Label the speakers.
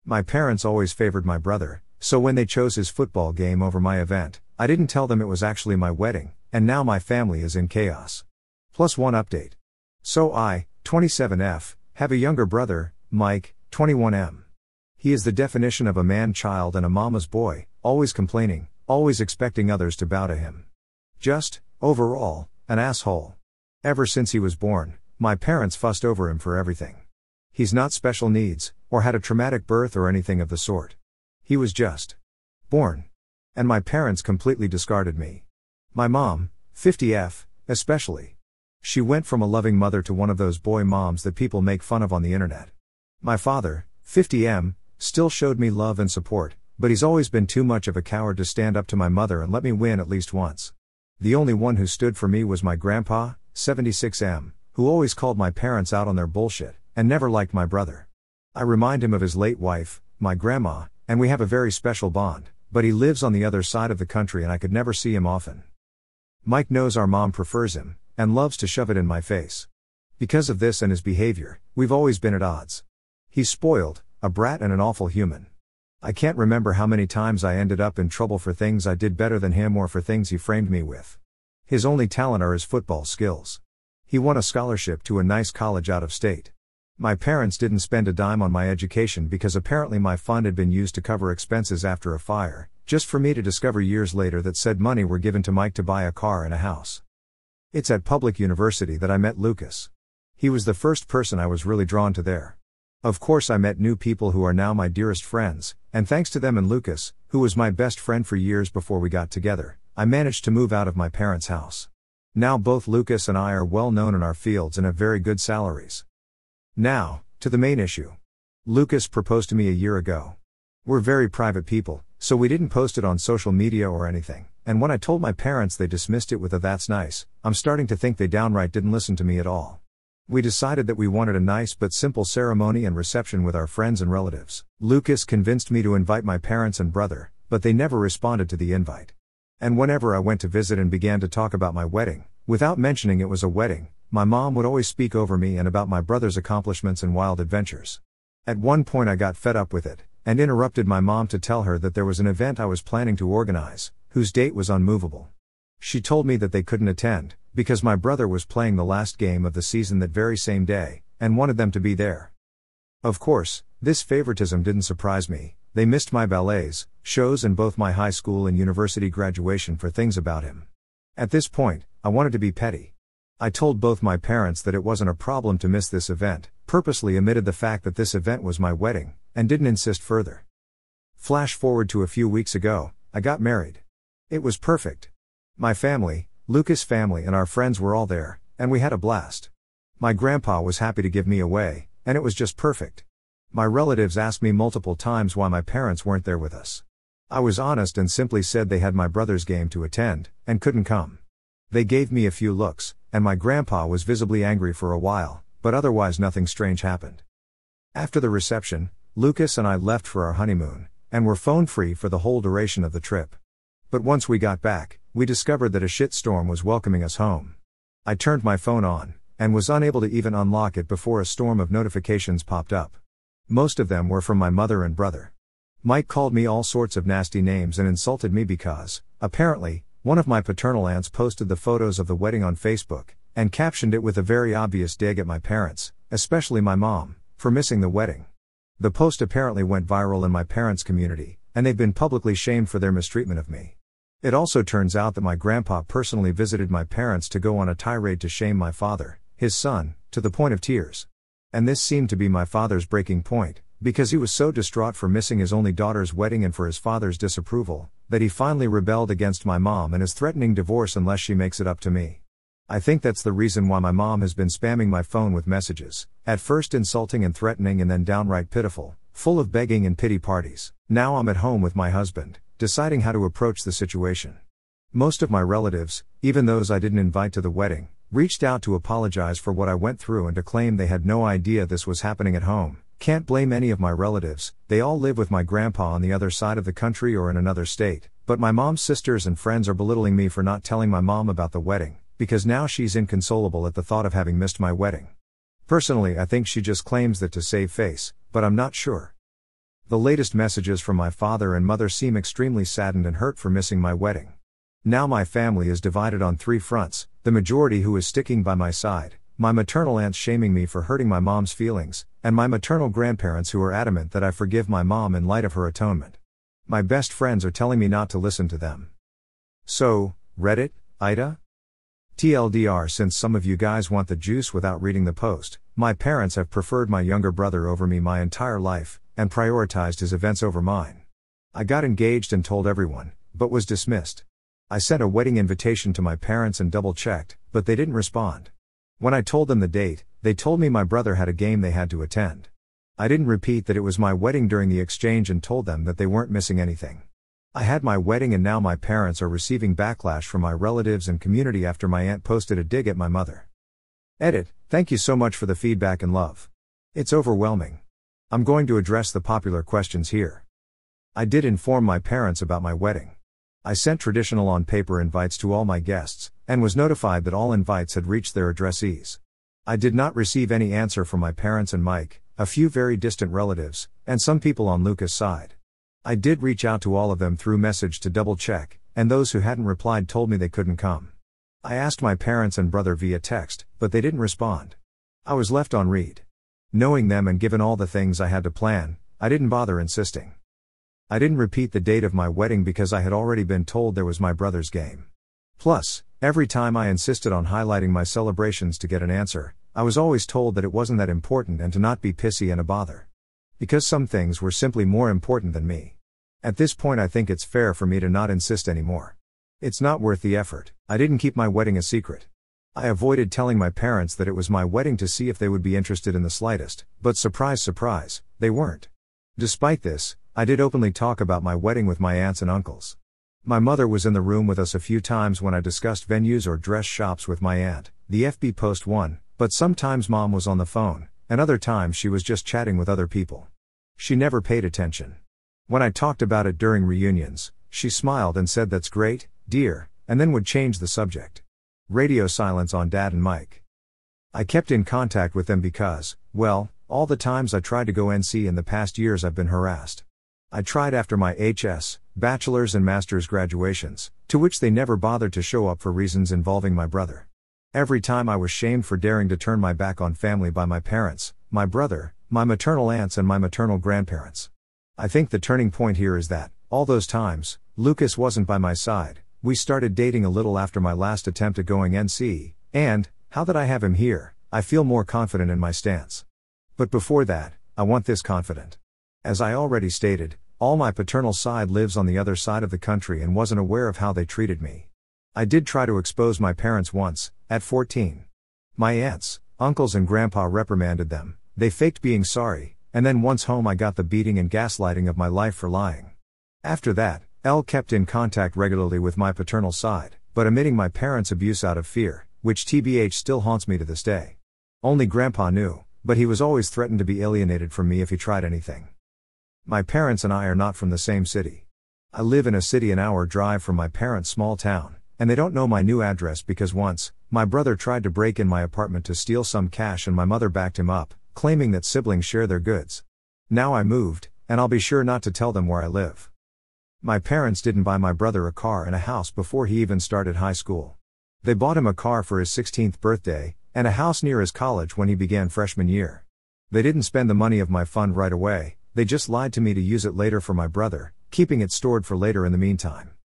Speaker 1: My parents always favored my brother, so when they chose his football game over my event, I didn't tell them it was actually my wedding, and now my family is in chaos. Plus one update. So I, 27F, have a younger brother, Mike, 21M. He is the definition of a man-child and a mama's boy, always complaining, always expecting others to bow to him. Just, overall, an asshole. Ever since he was born, my parents fussed over him for everything. He's not special needs, or had a traumatic birth or anything of the sort. He was just born. And my parents completely discarded me. My mom, 50F, especially. She went from a loving mother to one of those boy moms that people make fun of on the internet. My father, 50M, still showed me love and support, but he's always been too much of a coward to stand up to my mother and let me win at least once. The only one who stood for me was my grandpa, 76M, who always called my parents out on their bullshit, and never liked my brother. I remind him of his late wife, my grandma, and we have a very special bond, but he lives on the other side of the country and I could never see him often. Mike knows our mom prefers him, and loves to shove it in my face. Because of this and his behavior, we've always been at odds. He's spoiled, a brat and an awful human. I can't remember how many times I ended up in trouble for things I did better than him or for things he framed me with. His only talent are his football skills. He won a scholarship to a nice college out of state. My parents didn't spend a dime on my education because apparently my fund had been used to cover expenses after a fire, just for me to discover years later that said money were given to Mike to buy a car and a house. It's at public university that I met Lucas. He was the first person I was really drawn to there. Of course I met new people who are now my dearest friends, and thanks to them and Lucas, who was my best friend for years before we got together, I managed to move out of my parents' house. Now both Lucas and I are well known in our fields and have very good salaries. Now, to the main issue. Lucas proposed to me a year ago. We're very private people, so we didn't post it on social media or anything, and when I told my parents they dismissed it with a "that's nice." I'm starting to think they downright didn't listen to me at all. We decided that we wanted a nice but simple ceremony and reception with our friends and relatives. Lucas convinced me to invite my parents and brother, but they never responded to the invite. And whenever I went to visit and began to talk about my wedding, without mentioning it was a wedding, my mom would always speak over me and about my brother's accomplishments and wild adventures. At one point I got fed up with it, and interrupted my mom to tell her that there was an event I was planning to organize, whose date was unmovable. She told me that they couldn't attend, because my brother was playing the last game of the season that very same day, and wanted them to be there. Of course, this favoritism didn't surprise me. They missed my ballets, shows and both my high school and university graduation for things about him. At this point, I wanted to be petty. I told both my parents that it wasn't a problem to miss this event, purposely omitted the fact that this event was my wedding, and didn't insist further. Flash forward to a few weeks ago, I got married. It was perfect. My family, Lucas' family and our friends were all there, and we had a blast. My grandpa was happy to give me away, and it was just perfect. My relatives asked me multiple times why my parents weren't there with us. I was honest and simply said they had my brother's game to attend, and couldn't come. They gave me a few looks, and my grandpa was visibly angry for a while, but otherwise nothing strange happened. After the reception, Lucas and I left for our honeymoon, and were phone-free for the whole duration of the trip. But once we got back, we discovered that a shitstorm was welcoming us home. I turned my phone on, and was unable to even unlock it before a storm of notifications popped up. Most of them were from my mother and brother. Mike called me all sorts of nasty names and insulted me because, apparently, one of my paternal aunts posted the photos of the wedding on Facebook, and captioned it with a very obvious dig at my parents, especially my mom, for missing the wedding. The post apparently went viral in my parents' community, and they've been publicly shamed for their mistreatment of me. It also turns out that my grandpa personally visited my parents to go on a tirade to shame my father, his son, to the point of tears. And this seemed to be my father's breaking point, because he was so distraught for missing his only daughter's wedding and for his father's disapproval, that he finally rebelled against my mom and is threatening divorce unless she makes it up to me. I think that's the reason why my mom has been spamming my phone with messages, at first insulting and threatening and then downright pitiful, full of begging and pity parties. Now I'm at home with my husband, deciding how to approach the situation. Most of my relatives, even those I didn't invite to the wedding, reached out to apologize for what I went through and to claim they had no idea this was happening at home. Can't blame any of my relatives, they all live with my grandpa on the other side of the country or in another state, but my mom's sisters and friends are belittling me for not telling my mom about the wedding, because now she's inconsolable at the thought of having missed my wedding. Personally, I think she just claims that to save face, but I'm not sure. The latest messages from my father and mother seem extremely saddened and hurt for missing my wedding. Now my family is divided on 3 fronts, the majority who is sticking by my side, my maternal aunts shaming me for hurting my mom's feelings, and my maternal grandparents who are adamant that I forgive my mom in light of her atonement. My best friends are telling me not to listen to them. So, Reddit, Ida? TLDR, since some of you guys want the juice without reading the post, my parents have preferred my younger brother over me my entire life, and prioritized his events over mine. I got engaged and told everyone, but was dismissed. I sent a wedding invitation to my parents and double-checked, but they didn't respond. When I told them the date, they told me my brother had a game they had to attend. I didn't repeat that it was my wedding during the exchange and told them that they weren't missing anything. I had my wedding and now my parents are receiving backlash from my relatives and community after my aunt posted a dig at my mother. Edit, thank you so much for the feedback and love. It's overwhelming. I'm going to address the popular questions here. I did inform my parents about my wedding. I sent traditional on-paper invites to all my guests, and was notified that all invites had reached their addressees. I did not receive any answer from my parents and Mike, a few very distant relatives, and some people on Lucas' side. I did reach out to all of them through message to double-check, and those who hadn't replied told me they couldn't come. I asked my parents and brother via text, but they didn't respond. I was left on read. Knowing them and given all the things I had to plan, I didn't bother insisting. I didn't repeat the date of my wedding because I had already been told there was my brother's game. Plus, every time I insisted on highlighting my celebrations to get an answer, I was always told that it wasn't that important and to not be pissy and a bother. Because some things were simply more important than me. At this point I think it's fair for me to not insist anymore. It's not worth the effort. I didn't keep my wedding a secret. I avoided telling my parents that it was my wedding to see if they would be interested in the slightest, but surprise surprise, they weren't. Despite this, I did openly talk about my wedding with my aunts and uncles. My mother was in the room with us a few times when I discussed venues or dress shops with my aunt, the FB post one, but sometimes mom was on the phone, and other times she was just chatting with other people. She never paid attention. When I talked about it during reunions, she smiled and said that's great, dear, and then would change the subject. Radio silence on Dad and Mike. I kept in contact with them because, well, all the times I tried to go NC in the past years I've been harassed. I tried after my HS, bachelor's and master's graduations, to which they never bothered to show up for reasons involving my brother. Every time I was shamed for daring to turn my back on family by my parents, my brother, my maternal aunts and my maternal grandparents. I think the turning point here is that, all those times, Lucas wasn't by my side. We started dating a little after my last attempt at going NC, and, how that I have him here, I feel more confident in my stance. But before that, I want this confident. As I already stated, all my paternal side lives on the other side of the country and wasn't aware of how they treated me. I did try to expose my parents once, at 14. My aunts, uncles and grandpa reprimanded them, they faked being sorry, and then once home I got the beating and gaslighting of my life for lying. After that, Elle kept in contact regularly with my paternal side, but omitting my parents' abuse out of fear, which TBH still haunts me to this day. Only Grandpa knew, but he was always threatened to be alienated from me if he tried anything. My parents and I are not from the same city. I live in a city an hour drive from my parents' small town, and they don't know my new address because once, my brother tried to break in my apartment to steal some cash and my mother backed him up, claiming that siblings share their goods. Now I moved, and I'll be sure not to tell them where I live. My parents didn't buy my brother a car and a house before he even started high school. They bought him a car for his 16th birthday, and a house near his college when he began freshman year. They didn't spend the money of my fund right away, they just lied to me to use it later for my brother, keeping it stored for later in the meantime.